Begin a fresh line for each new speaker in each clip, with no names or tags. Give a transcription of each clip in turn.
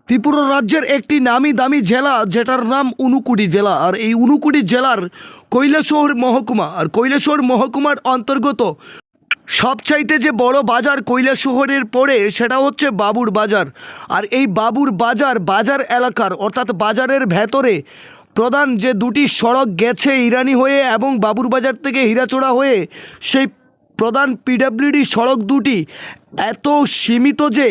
ত্রিপুরা রাজ্যের একটি নামি দামি জেলা যেটার নাম ঊনকোটি জেলা। আর এই ঊনকোটি জেলার কৈলাসহর মহকুমা, আর কৈলাসহর মহকুমার অন্তর্গত সবচাইতে যে বড় বাজার কৈলাসহরের পরে সেটা হচ্ছে বাবুর বাজার। আর এই বাবুর বাজার বাজার এলাকার অর্থাৎ বাজারের ভেতরে প্রধান যে দুটি সড়ক গেছে ইরানি হয়ে এবং বাবুর বাজার থেকে হীরাচড়া হয়ে, সেই প্রধান পিডব্লিউডি সড়ক দুটি এত সীমিত যে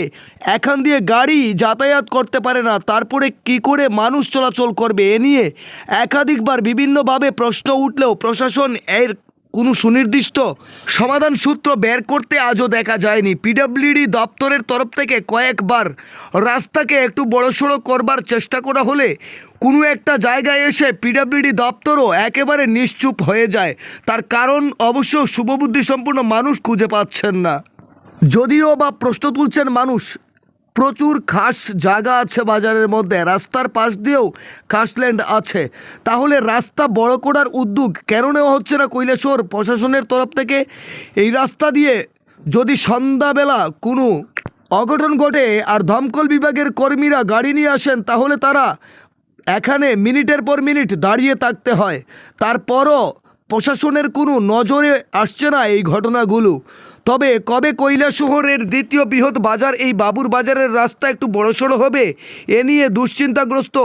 এখান দিয়ে গাড়ি যাতায়াত করতে পারে না। তারপরে কি করে মানুষ চলাচল করবে, এ নিয়ে একাধিকবার বিভিন্নভাবে প্রশ্ন উঠলেও প্রশাসন এর কোনো সুনির্দিষ্ট সমাধান সূত্র বের করতে আজও দেখা যায়নি। পিডব্লিউডি দপ্তরের তরফ থেকে কয়েকবার রাস্তাকে একটু বড়সড় করবার চেষ্টা করা হলে কোনো একটা জায়গায় এসে পিডব্লিউডি দপ্তরও একেবারে নিশ্চুপ হয়ে যায়। তার কারণ অবশ্য শুভবুদ্ধি সম্পূর্ণ মানুষ খুঁজে পাচ্ছেন না। যদিও বা প্রশ্ন তুলছেন মানুষ, প্রচুর খাস জায়গা আছে বাজারের মধ্যে, রাস্তার পাশ দিয়েও খাসল্যান্ড আছে, তাহলে রাস্তা বড় করার উদ্যোগ কেন নেওয়া হচ্ছে না কৈলাসহর প্রশাসনের তরফ থেকে? এই রাস্তা দিয়ে যদি সন্ধ্যাবেলা কোনো অঘটন ঘটে আর দমকল বিভাগের কর্মীরা গাড়ি নিয়ে আসেন, তাহলে তারা এখানে মিনিটের পর মিনিট দাঁড়িয়ে থাকতে হয়। তারপরও প্রশাসনের কোনো নজরে আসছে না এই ঘটনাগুলো। তবে কবে কৈলাসহরের দ্বিতীয় বৃহৎ বাজার এই বাবুর বাজারের রাস্তা একটু বড়সড় হবে, এ নিয়ে দুশ্চিন্তাগ্রস্ত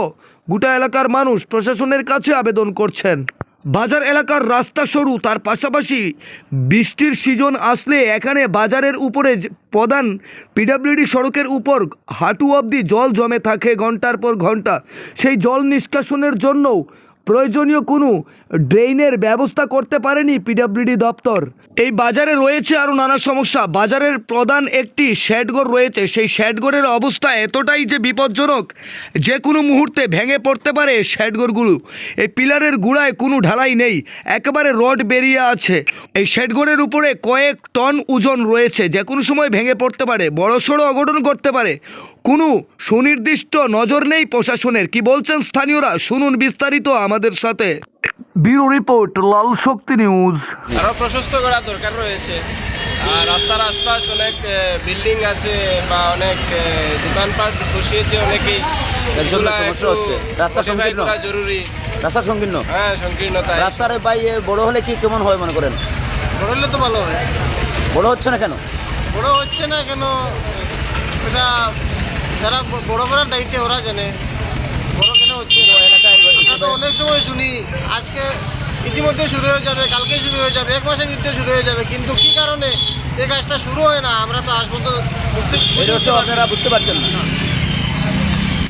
গোটা এলাকার মানুষ প্রশাসনের কাছে আবেদন করছেন। বাজার এলাকার রাস্তা সরু, তার পাশাপাশি বৃষ্টির সিজন আসলে এখানে বাজারের উপরে প্রধান পিডব্লিউডি সড়কের উপর হাঁটু অবধি জল জমে থাকে ঘন্টার পর ঘন্টা। সেই জল নিষ্কাশনের জন্যও প্রয়োজনীয় কোনো ড্রেইনের ব্যবস্থা করতে পারেনি পিডব্লিউডি দপ্তর। এই বাজারে রয়েছে আরও নানা সমস্যা। বাজারের প্রধান একটি শেডঘর রয়েছে, সেই শেডঘরের অবস্থা এতটাই যে বিপজ্জনক, যে কোনো মুহূর্তে ভেঙে পড়তে পারে শেডঘরগুলো। এই পিলারের গুড়ায় কোনো ঢালাই নেই, একেবারে রড বেরিয়ে আছে। এই শেডঘরের উপরে কয়েক টন ওজন রয়েছে, যে কোনো সময় ভেঙে পড়তে পারে, বড়সড় অঘটন করতে পারে। কোনো সুনির্দিষ্ট নজর নেই প্রশাসনের। কি বলছেন স্থানীয়রা, শুনুন বিস্তারিত আমাদের সাথে। ব্যুরো রিপোর্ট, লাল শক্তি নিউজ।
আরও প্রশস্ত করা দরকার রয়েছে। আর রাস্তার আশপাশ অনেক বিল্ডিং আছে বা অনেক দোকানপাট বসিয়েছে অনেকেই,
এর জন্য সমস্যা হচ্ছে। রাস্তা সংকীর্ণ,
জরুরি
রাস্তা সংকীর্ণ,
হ্যাঁ সংকীর্ণতা।
রাস্তার ভাই বড় হলে কি কেমন হয় মনে করেন?
বড় হলে তো ভালো হয়।
বড় হচ্ছে না কেন?
বড় হচ্ছে না কেন এটা যারা বড় করার দায়িত্বে ওরা জানে। বড় কেন হচ্ছে না
এলাকায়
এটা তো অনেক সময় শুনি, আজকে ইতিমধ্যে শুরু হয়ে যাবে, কালকে শুরু হয়ে যাবে, এক মাসের মধ্যে শুরু হয়ে যাবে, কিন্তু কি কারণে এই কাজটা শুরু হয় না আমরা তো আজ পর্যন্ত
আপনারা বুঝতে পারছেন না।